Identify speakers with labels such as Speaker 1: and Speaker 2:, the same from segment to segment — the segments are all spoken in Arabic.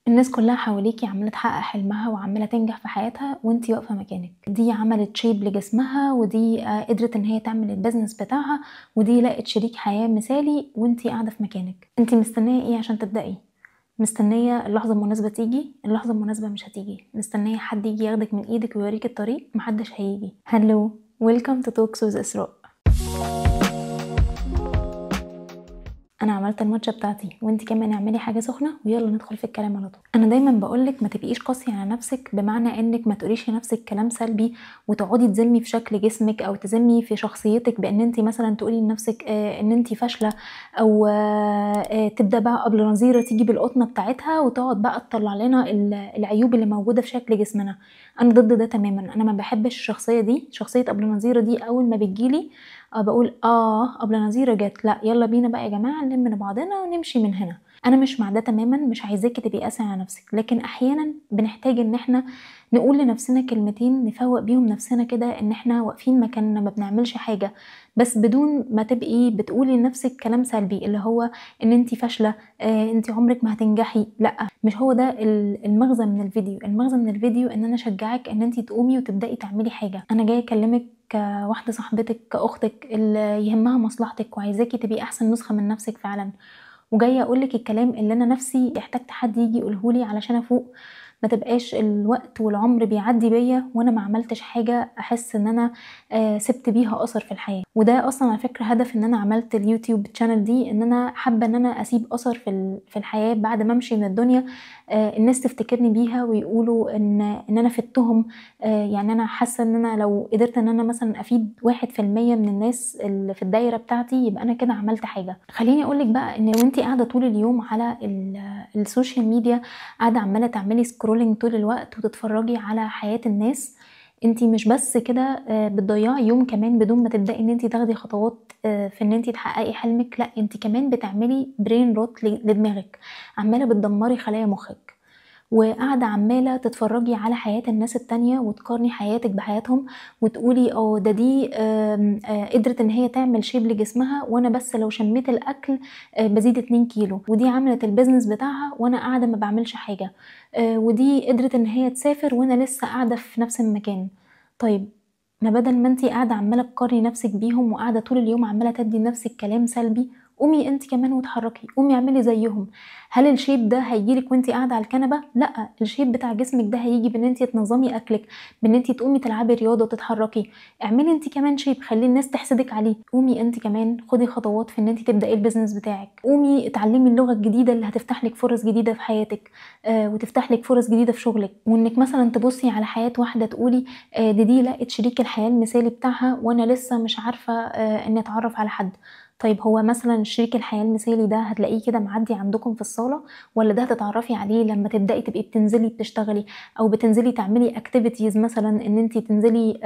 Speaker 1: الناس كلها حواليكي عمالة تحقق حلمها وعمالة تنجح في حياتها وانتي واقفة مكانك. دي عملت شيب لجسمها، ودي قدرت ان هي تعمل البيزنس بتاعها، ودي لقت شريك حياة مثالي وانتي قاعدة في مكانك. انتي مستنية ايه عشان تبدأي؟ مستنية اللحظة المناسبة تيجي؟ اللحظة المناسبة مش هتيجي. مستنية حد يجي ياخدك من ايدك ويوريك الطريق؟ محدش هيجي. هلو، ويلكم تو توكس وذ اسراء. انا عملت الماتشة بتاعتي وانتي كمان اعملي حاجة سخنة ويلا ندخل في الكلام على طول. انا دايما بقولك ما تبقيش قاسية على نفسك، بمعنى انك ما تقوليش لنفسك كلام سلبي وتقعدي تذمي في شكل جسمك او تذمي في شخصيتك، بان انتي مثلا تقولي لنفسك ان انتي فاشلة، او تبدا بقى قبل نظيرة تيجي بالقطنة بتاعتها وتقعد بقى تطلع لنا العيوب اللي موجودة في شكل جسمنا. انا ضد ده تماما. انا ما بحبش الشخصية دي، شخصية قبل نظيرة دي اول ما بتجيلي بقول قبل نظيرة جت، لا يلا بينا بقى يا جماعة نلم من بعضنا ونمشي من هنا. انا مش مع ده تماما، مش عايزاكي تبقي قاسية على نفسك، لكن احيانا بنحتاج ان احنا نقول لنفسنا كلمتين نفوق بيهم نفسنا كده، ان احنا واقفين مكاننا ما بنعملش حاجة، بس بدون ما تبقي بتقولي لنفسك كلام سلبي اللي هو ان انتي فاشلة، انتي عمرك ما هتنجحي. لا، مش هو ده المغزى من الفيديو. المغزى من الفيديو ان انا اشجعك ان انتي تقومي وتبدأي تعملي حاجة. انا جاية اكلمك كواحدة صاحبتك، كأختك اللي يهمها مصلحتك وعايزاكي تبقي أحسن نسخة من نفسك فعلا، وجاية أقولك الكلام اللي أنا نفسي احتجت حد يجي يقولهولي علشان أفوق. ما تبقاش الوقت والعمر بيعدي بيا وانا ما عملتش حاجه احس ان انا سبت بيها اثر في الحياه. وده اصلا على فكره هدف ان انا عملت اليوتيوب تشانل دي، ان انا حابه ان انا اسيب اثر في الحياه بعد ما امشي من الدنيا. الناس تفتكرني بيها ويقولوا ان انا فدتهم. يعني انا حاسه ان انا لو قدرت ان انا مثلا افيد 1% من الناس اللي في الدايره بتاعتي يبقى انا كده عملت حاجه. خليني اقولك بقى ان وانتي قاعده طول اليوم على السوشيال ميديا، قاعده عماله تعملي سكرولينج طول الوقت وتتفرجي على حياه الناس، انتي مش بس كده بتضيعي يوم كمان بدون ما تبداي ان انتي تاخدي خطوات في ان انتي تحققي حلمك. لا، انتي كمان بتعملي برين روت لدماغك، عماله بتدمري خلايا مخك، وقاعدة عمالة تتفرجي على حياة الناس التانية وتقارني حياتك بحياتهم وتقولي ده دي قدرت ان هي تعمل شيب لجسمها، وانا بس لو شميت الاكل بزيد 2 كيلو، ودي عملت البيزنس بتاعها وانا قاعدة ما بعملش حاجة، ودي قدرت ان هي تسافر وانا لسه قاعدة في نفس المكان. طيب، ما بدل ما انتي قاعدة عمالة تقارني نفسك بيهم وقاعدة طول اليوم عمالة تدي لنفسك كلام سلبي، قومي انت كمان وتحركي، قومي اعملي زيهم. هل الشيب ده هيجيلك وانتي قاعده على الكنبه؟ لا، الشيب بتاع جسمك ده هيجي بان انتي تنظمي اكلك، بان انتي تقومي تلعبي رياضه وتتحركي. اعملي انتي كمان شيب، خلي الناس تحسدك عليه. قومي انتي كمان خدي خطوات في ان انتي تبداي البيزنس بتاعك. قومي اتعلمي اللغه الجديده اللي هتفتح لك فرص جديده في حياتك، وتفتح لك فرص جديده في شغلك. وانك مثلا تبصي على حياه واحده تقولي دي لقت شريك الحياه المثالي بتاعها وانا لسه مش عارفه اني اتعرف على حد. طيب، هو مثلا شريك الحياة المثالي ده هتلاقيه كده معدي عندكم في الصالة، ولا ده هتتعرفي عليه لما تبدأي تبقي بتنزلي بتشتغلي، او بتنزلي تعملي اكتيفيتيز، مثلا ان انتي تنزلي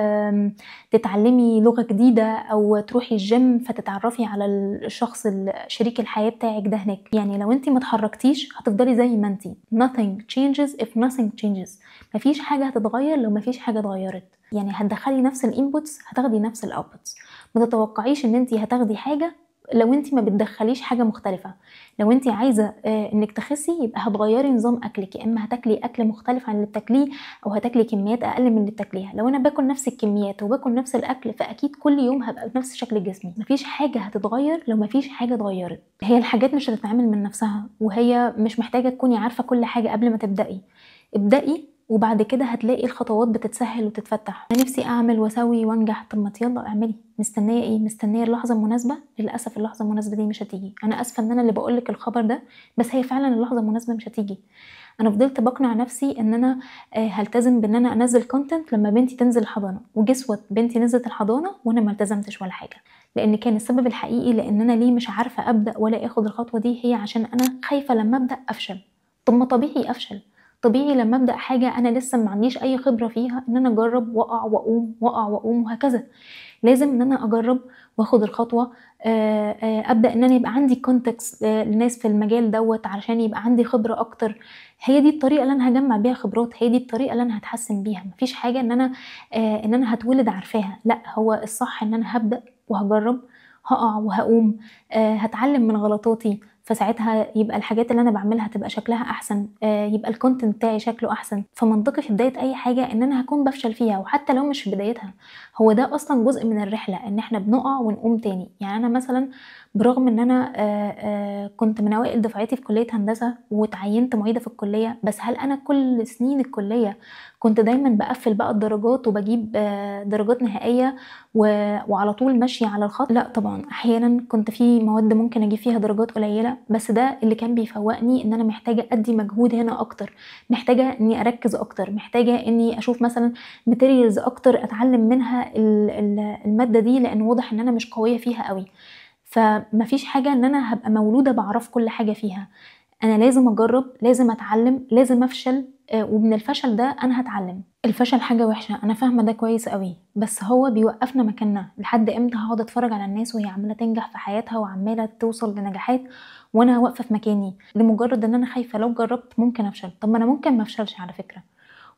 Speaker 1: تتعلمي لغة جديدة او تروحي الجيم فتتعرفي على الشخص شريك الحياة بتاعك ده هناك. يعني لو انتي ما اتحركتيش هتفضلي زي ما انتي. nothing changes if nothing changes. مفيش حاجة هتتغير لو مفيش حاجة اتغيرت. يعني هتدخلي نفس الانبوتس هتاخدي نفس الاوتبوتس. ما تتوقعيش ان انتي هتاخدي حاجة لو انتي ما بتدخليش حاجة مختلفة. لو انتي عايزة انك تخسي يبقى هتغيري نظام اكلك، يا اما هتاكلي اكل مختلف عن اللي بتاكليه، او هتاكلي كميات اقل من اللي بتاكليها. لو انا باكل نفس الكميات وباكل نفس الاكل فاكيد كل يوم هبقى بنفس شكل جسمي. مفيش حاجة هتتغير لو مفيش حاجة اتغيرت. هي الحاجات مش هتتعمل من نفسها، وهي مش محتاجة تكوني عارفة كل حاجة قبل ما تبدأي. ابدأي وبعد كده هتلاقي الخطوات بتتسهل وتتفتح. انا نفسي اعمل واسوي وانجح، طب ما يلا اعملي. مستنيه ايه؟ مستنيه اللحظه المناسبه؟ للاسف اللحظه المناسبه دي مش هتيجي. انا اسفه ان انا اللي بقولك الخبر ده، بس هي فعلا اللحظه المناسبه مش هتيجي. انا فضلت بقنع نفسي ان انا هلتزم بان انا انزل كونتنت لما بنتي تنزل الحضانه، وجسوت بنتي نزلت الحضانه وانا ما التزمتش ولا حاجه. لان كان السبب الحقيقي لان انا ليه مش عارفه ابدا ولا اخد الخطوه دي هي عشان انا خايفه لما ابدا افشل. طب ما طبيعي افشل. طبيعي لما ابدا حاجه انا لسه ما عنديش اي خبره فيها ان انا اجرب واقع واقوم واقع واقوم وهكذا. لازم ان انا اجرب واخد الخطوه. ابدا ان انا يبقى عندي كونتكست لناس في المجال دوت علشان يبقى عندي خبره اكتر. هي دي الطريقه اللي انا هجمع بيها خبرات، هي دي الطريقه اللي انا هتحسن بيها. مفيش حاجه ان انا هتولد عارفاها. لا، هو الصح ان انا هبدا وهجرب، هقع وهقوم، هتعلم من غلطاتي. فساعتها يبقى الحاجات اللي انا بعملها تبقى شكلها احسن، يبقى الكونتنت بتاعي شكله احسن. فمنطقي في بدايه اي حاجه ان انا هكون بفشل فيها، وحتى لو مش في بدايتها، هو ده اصلا جزء من الرحله، ان احنا بنقع ونقوم تاني. يعني انا مثلا برغم ان انا كنت من اوائل دفعتي في كليه هندسه واتعينت معيده في الكليه، بس هل انا كل سنين الكليه كنت دايما بقفل بقى الدرجات وبجيب درجات نهائيه وعلى طول ماشيه على الخط؟ لا طبعا، احيانا كنت في مواد ممكن اجيب فيها درجات قليله، بس ده اللي كان بيفوقني ان انا محتاجه ادي مجهود هنا اكتر، محتاجه اني اركز اكتر، محتاجه اني اشوف مثلا ماتيريالز اكتر اتعلم منها الماده دي، لان واضح ان انا مش قويه فيها قوي. فمفيش حاجه ان انا هبقى مولوده بعرف كل حاجه فيها، انا لازم اجرب، لازم اتعلم، لازم افشل، ومن الفشل ده انا هتعلم. الفشل حاجه وحشه، انا فاهمه ده كويس قوي، بس هو بيوقفنا مكاننا. لحد امتى هقعد اتفرج على الناس وهي عماله تنجح في حياتها وعماله توصل لنجاحات وانا واقفه في مكاني لمجرد ان انا خايفه لو جربت ممكن افشل؟ طب ما انا ممكن ما افشلش على فكره،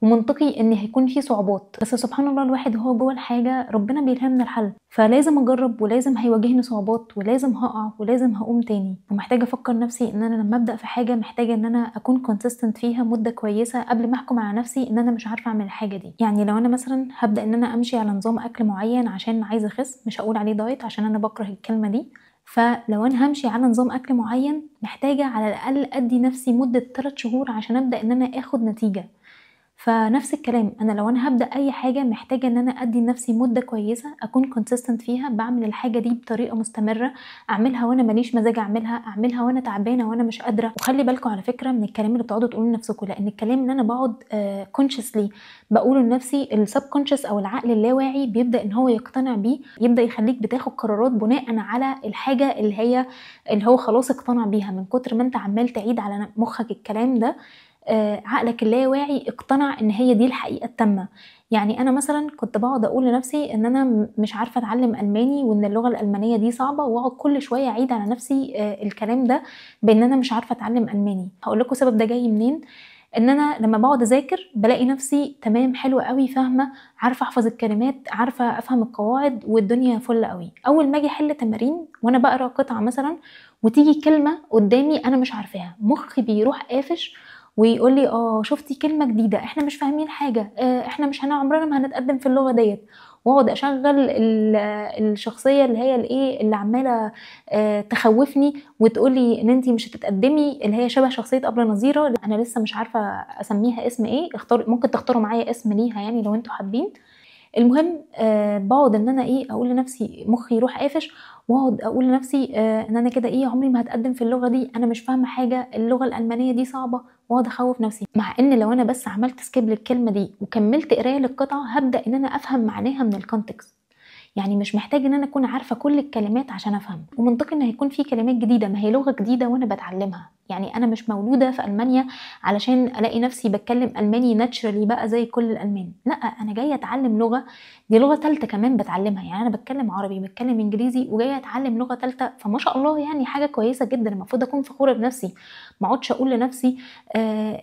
Speaker 1: ومنطقي ان هيكون في صعوبات، بس سبحان الله الواحد هو جوه الحاجه ربنا بيلهمنا الحل. فلازم اجرب، ولازم هيواجهني صعوبات، ولازم هقع، ولازم هقوم تاني. ومحتاجه افكر نفسي ان انا لما ابدا في حاجه محتاجه ان انا اكون كونسيستنت فيها مده كويسه قبل ما احكم على نفسي ان انا مش عارفه اعمل الحاجه دي. يعني لو انا مثلا هبدا ان انا امشي على نظام اكل معين عشان عايزه اخس، مش هقول عليه دايت عشان انا بكره الكلمه دي، فلو انا همشي على نظام اكل معين محتاجه على الاقل ادي نفسي مده 3 شهور عشان ابدا ان انا اخد نتيجه. فنفس الكلام، انا لو انا هبدا اي حاجه محتاجه ان انا ادي لنفسي مده كويسه اكون كونسيستنت فيها، بعمل الحاجه دي بطريقه مستمره، اعملها وانا ماليش مزاج اعملها، اعملها وانا تعبانه وانا مش قادره. وخلي بالكم على فكره من الكلام اللي بتقعدوا تقولوه لنفسكم، لان الكلام اللي انا بقعد كونشسلي بقوله لنفسي، السب كونشس او العقل اللاواعي بيبدا ان هو يقتنع بيه، يبدا يخليك بتاخد قرارات بناء على الحاجه اللي هو خلاص اقتنع بيها. من كتر ما انت عمال تعيد على مخك الكلام ده، عقلك اللاواعي اقتنع ان هي دي الحقيقه التامه. يعني انا مثلا كنت بقعد اقول لنفسي ان انا مش عارفه اتعلم الماني، وان اللغه الالمانيه دي صعبه، واقعد كل شويه اعيد على نفسي الكلام ده بان انا مش عارفه اتعلم الماني. هقول لكم السبب ده جاي منين. ان انا لما بقعد اذاكر بلاقي نفسي تمام، حلوه قوي، فاهمه، عارفه احفظ الكلمات، عارفه افهم القواعد، والدنيا فل قوي. اول ما اجي احل تمارين وانا بقرا قطعه مثلا وتيجي كلمه قدامي انا مش عارفاها، مخي بيروح قافش ويقول لي شفتي كلمه جديده، احنا مش فاهمين حاجه، احنا مش عمرنا ما هنتقدم في اللغه ديت. واقعد اشغل الشخصيه اللي هي الايه اللي عماله تخوفني وتقول لي ان انت مش هتتقدمي، اللي هي شبه شخصيه ابله نظيره، انا لسه مش عارفه اسميها اسم ايه، ممكن تختاروا معايا اسم ليها يعني لو انتوا حابين. المهم بقعد ان انا اقول لنفسي، مخي يروح قافش، واقعد اقول لنفسي ان انا كده عمري ما هتقدم في اللغه دي، انا مش فاهمه حاجه، اللغه الالمانيه دي صعبه، واقعد اخوف نفسي. مع ان لو انا بس عملت سكيب للكلمه دي وكملت قرايه للقطعه هبدا ان انا افهم معناها من الكونتكست. يعني مش محتاج ان انا اكون عارفه كل الكلمات عشان افهم. ومنطقي ان هيكون في كلمات جديده، ما هي لغه جديده وانا بتعلمها. يعني انا مش مولوده في المانيا علشان الاقي نفسي بتكلم الماني ناتشرالي بقى زي كل الالمان، لا، انا جايه اتعلم لغه، دي لغه ثالثه كمان بتعلمها. يعني انا بتكلم عربي، بتكلم انجليزي، وجايه اتعلم لغه ثالثه، فما شاء الله يعني حاجه كويسه جدا، المفروض اكون فخوره بنفسي. ما اقعدش اقول لنفسي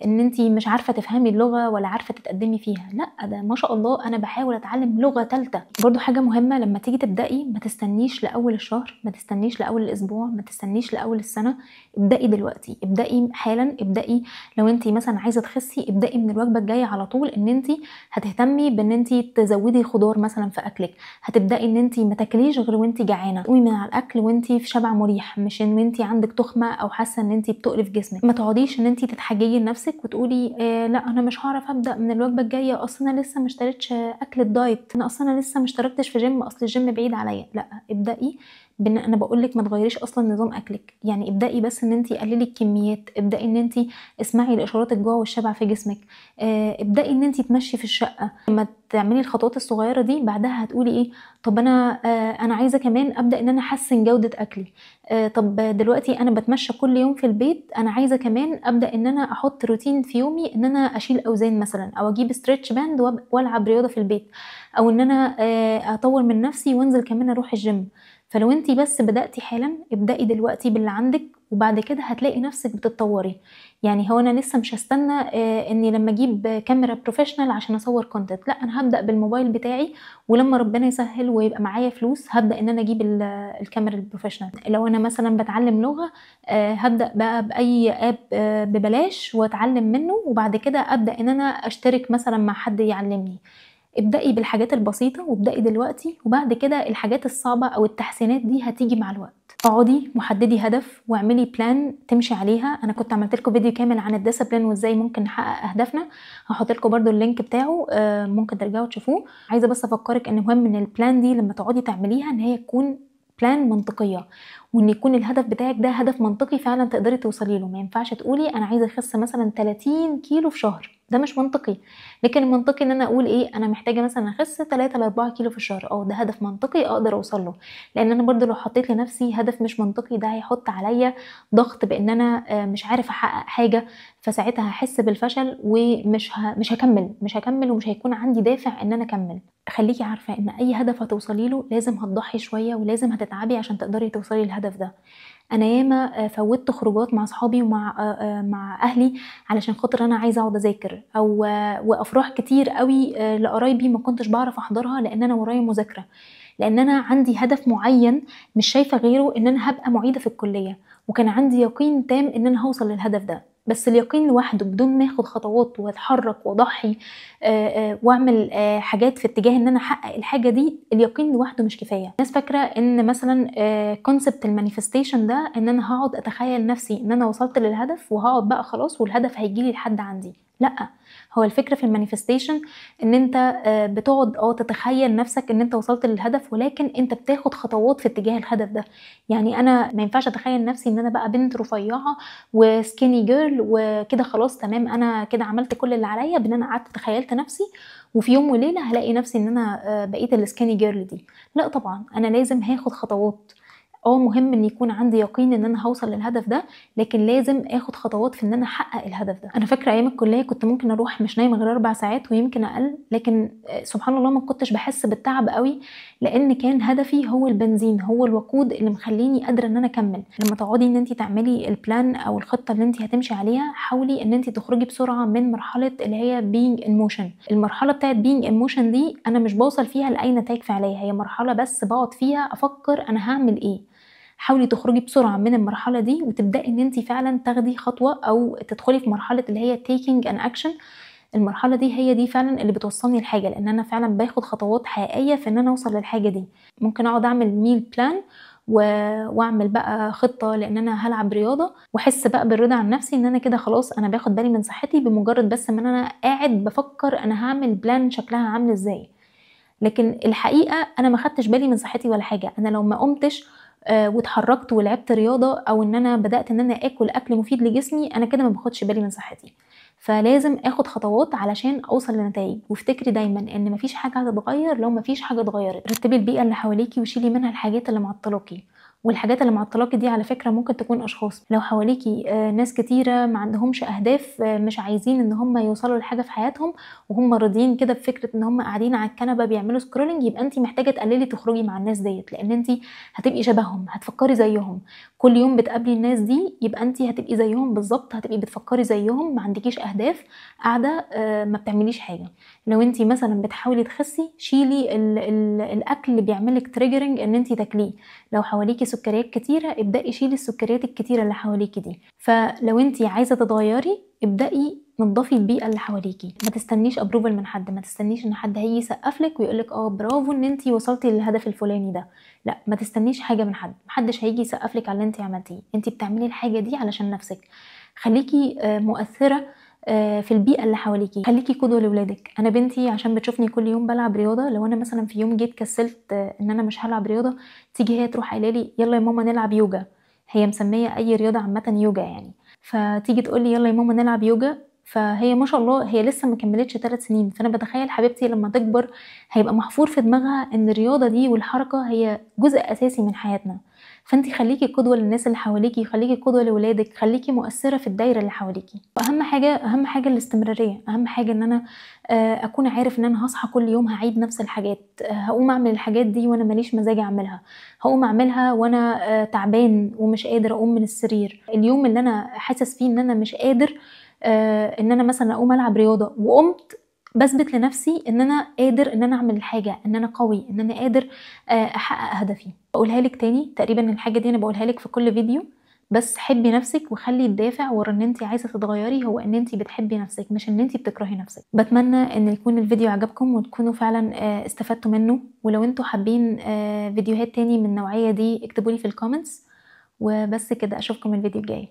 Speaker 1: ان انتي مش عارفه تفهمي اللغه ولا عارفه تتقدمي فيها، لا، ده ما شاء الله انا بحاول اتعلم لغه ثالثه. برضو حاجه مهمه، لما تيجي تبداي ما تستنيش لاول الشهر، ما تستنيش لاول الاسبوع، ما تستنيش لاول السنه، ابداي دلوقتي، ابداي حالا، ابداي. لو انتي مثلا عايزه تخسي ابداي من الوجبه الجايه على طول، ان انتي هتهتمي بان انتي تزودي خضار مثلا في اكلك، هتبداي ان انتي ما تاكليش غير وانتي جعانه، قومي من على الاكل وانتي في شبع مريح، مش ان انتي عندك تخمه او حاسه ان انتي بتقرف جسمك. ما تقعديش ان انتي تتحججي لنفسك وتقولي لا انا مش هعرف ابدا من الوجبه الجايه، اصل انا لسه ما اشتريتش اكل الدايت، انا اصلا انا لسه ما اشتركتش في جيم، اصل الجيم بعيد عليا. لا، ابداي انا بقول لك ما تغيريش اصلا نظام اكلك، يعني ابداي بس ان انتي قللي الكميات، ابداي ان انتي اسمعي لاشارات الجوع والشبع في جسمك، ابداي ان انتي تمشي في الشقه. لما تعملي الخطوات الصغيره دي بعدها هتقولي طب انا عايزه كمان ابدا ان انا احسن جوده اكلي. طب دلوقتي انا بتمشى كل يوم في البيت، انا عايزه كمان ابدا ان انا احط روتين في يومي، ان انا اشيل اوزان مثلا، او اجيب ستريتش باند والعب رياضه في البيت، او ان انا اطور من نفسي وانزل كمان اروح الجيم. فلو انتي بس بدأتي حالا ابدأي دلوقتي باللي عندك، وبعد كده هتلاقي نفسك بتتطوري. يعني هو انا لسه مش هستنى اني لما اجيب كاميرا بروفيشنال عشان اصور كونتنت، لا انا هبدا بالموبايل بتاعي، ولما ربنا يسهل ويبقى معايا فلوس هبدا ان انا اجيب الكاميرا البروفيشنال. لو انا مثلا بتعلم لغه هبدا بقى باي اب ببلاش واتعلم منه، وبعد كده ابدا ان انا اشترك مثلا مع حد يعلمني. ابدأي بالحاجات البسيطة وابدأي دلوقتي، وبعد كده الحاجات الصعبة أو التحسينات دي هتيجي مع الوقت. اقعدي وحددي هدف واعملي بلان تمشي عليها. انا كنت عملت لكم فيديو كامل عن الديسيبلين وازاي ممكن نحقق اهدافنا، هحط لكم برده اللينك بتاعه ممكن ترجعوا تشوفوه. عايزه بس افكرك ان مهم ان البلان دي لما تقعدي تعمليها ان هي تكون بلان منطقيه، وان يكون الهدف بتاعك ده هدف منطقي فعلا تقدري توصلي له. ما ينفعش تقولي انا عايزه اخس مثلا 30 كيلو في شهر، ده مش منطقي. لكن المنطقي ان انا اقول ايه، انا محتاجه مثلا اخس 3 ل 4 كيلو في الشهر، ده هدف منطقي اقدر اوصل له. لان انا برضو لو حطيت لنفسي هدف مش منطقي ده هيحط عليا ضغط بان انا مش عارف احقق حاجه، فساعتها هحس بالفشل ومش مش هكمل ومش هيكون عندي دافع ان انا اكمل. خليكي عارفه ان اي هدف هتوصلي له لازم هتضحي شويه ولازم هتتعبي عشان تقدري توصلي للهدف ده. انا ياما فوتت خروجات مع صحابي ومع مع اهلي علشان خاطر انا عايزه اقعد اذاكر، او وافراح كتير قوي لقرايبي ما كنتش بعرف احضرها لان انا ورايا مذاكره، لان انا عندي هدف معين مش شايفه غيره ان انا هبقى معيده في الكليه، وكان عندي يقين تام ان انا هوصل للهدف ده. بس اليقين لوحده بدون ما اخد خطوات واتحرك واضحي واعمل حاجات في اتجاه ان انا احقق الحاجه دي، اليقين لوحده مش كفايه. الناس فاكره ان مثلا كونسبت المانيفستيشن ده ان انا هقعد اتخيل نفسي ان انا وصلت للهدف وهقعد بقى خلاص والهدف هيجيلي لحد عندي. لا، هو الفكره في المانيفستيشن ان انت بتقعد تتخيل نفسك ان انت وصلت للهدف، ولكن انت بتاخد خطوات في اتجاه الهدف ده. يعني انا ما ينفعش اتخيل نفسي ان انا بقى بنت رفيعه وسكيني جيرل وكده خلاص تمام انا كده عملت كل اللي عليا، بان انا قعدت تخيلت نفسي وفي يوم وليله هلاقي نفسي ان انا بقيت السكيني جيرل دي. لا طبعا، انا لازم هاخد خطوات. مهم ان يكون عندي يقين ان انا هوصل للهدف ده، لكن لازم اخد خطوات في ان انا احقق الهدف ده. انا فاكره ايام الكليه كنت ممكن اروح مش نايمه غير 4 ساعات ويمكن اقل، لكن سبحان الله ما كنتش بحس بالتعب قوي، لان كان هدفي هو البنزين، هو الوقود اللي مخليني قادره ان انا اكمل. لما تقعدي ان انت تعملي البلان او الخطه اللي انت هتمشي عليها، حاولي ان انت تخرجي بسرعه من مرحله اللي هي being in motion. المرحله بتاعت being in motion دي انا مش بوصل فيها لاي نتائج فعليه، هي مرحله بس بقعد فيها افكر انا هعمل ايه. حاولي تخرجي بسرعه من المرحله دي وتبداي ان انت فعلا تاخدي خطوه او تدخلي في مرحله اللي هي taking an action. المرحله دي هي دي فعلا اللي بتوصلني لحاجه، لان انا فعلا باخد خطوات حقيقيه في ان انا اوصل للحاجه دي. ممكن اقعد اعمل ميل بلان واعمل بقى خطه لان انا هلعب رياضه، واحس بقى بالرضا عن نفسي ان انا كده خلاص انا باخد بالي من صحتي بمجرد بس ان انا قاعد بفكر انا هعمل بلان شكلها عامل ازاي. لكن الحقيقه انا ما خدتش بالي من صحتي ولا حاجه. انا لو ما قمتش واتحركت ولعبت رياضه او ان انا بدات ان انا اكل مفيد لجسمي، انا كده ما باخدش بالي من صحتي. فلازم اخد خطوات علشان اوصل لنتائج. وافتكري دايما ان مفيش حاجه هتتغير لو مفيش حاجه اتغيرت. رتبي البيئه اللي حواليكي وشيلي منها الحاجات اللي معطلاكي، والحاجات اللي معطلاكي دي على فكره ممكن تكون اشخاص. لو حواليكي ناس كتيره ما عندهمش اهداف، مش عايزين ان هم يوصلوا لحاجه في حياتهم وهم راضيين كده بفكره ان هم قاعدين على الكنبه بيعملوا سكرولنج، يبقى انت محتاجه تقللي تخرجي مع الناس ديت، لان انت هتبقي شبههم، هتفكري زيهم. كل يوم بتقابلي الناس دي يبقى انت هتبقي زيهم بالظبط، هتبقي بتفكري زيهم، ما عندكيش اهداف، قاعده ما بتعمليش حاجه. لو انت مثلا بتحاولي تخسي، شيلي الاكل اللي بيعملك تريجرنج ان انت تاكليه. لو حواليكي سكريات كتيره، ابدأي شيلي السكريات الكتيره اللي حواليكي دي. فلو انت عايزه تتغيري، ابدأي نظفي البيئه اللي حواليكي. ما تستنيش ابروفل من حد، ما تستنيش ان حد هيجي يسقفلك ويقولك برافو ان انت وصلتي للهدف الفلاني ده. لا، ما تستنيش حاجه من حد، محدش هيجي يسقفلك على اللي انت عملتيه. انت بتعملي الحاجه دي علشان نفسك. خليكي مؤثره في البيئه اللي حواليكي، خليكي قدوه لاولادك. انا بنتي عشان بتشوفني كل يوم بلعب رياضه، لو انا مثلا في يوم جيت كسلت ان انا مش هلعب رياضه، تيجي هي تروح قايله لي يلا يا ماما نلعب يوجا. هي مسميه اي رياضه عامه يوجا يعني، فتيجي تقول لي يلا يا ماما نلعب يوجا. فهي ما شاء الله هي لسه ما كملتش 3 سنين، فانا بتخيل حبيبتي لما تكبر هيبقى محفور في دماغها ان الرياضه دي والحركه هي جزء اساسي من حياتنا. فانت خليكي قدوه للناس اللي حواليكي، خليكي قدوه لاولادك، خليكي مؤثره في الدايره اللي حواليكي. واهم حاجه الاستمراريه، اهم حاجه ان انا اكون عارف ان انا هصحى كل يوم هعيد نفس الحاجات، هقوم اعمل الحاجات دي وانا ماليش مزاج اعملها، هقوم اعملها وانا تعبان ومش قادر اقوم من السرير. اليوم اللي انا حاسس فيه ان انا مش قادر ان انا مثلا اقوم العب رياضه وقمت، بثبت لنفسي ان انا قادر ان انا اعمل الحاجه، ان انا قوي، ان انا قادر احقق هدفي. بقولها لك تاني، تقريبا الحاجه دي انا بقولها لك في كل فيديو، بس حبي نفسك وخلي الدافع ورا ان انت عايزه تتغيري هو ان انت بتحبي نفسك، مش ان انت بتكرهي نفسك. بتمنى ان يكون الفيديو عجبكم وتكونوا فعلا استفدتوا منه. ولو انتوا حابين فيديوهات تاني من النوعيه دي اكتبولي في الكومنتس. وبس كده، اشوفكم الفيديو الجاي.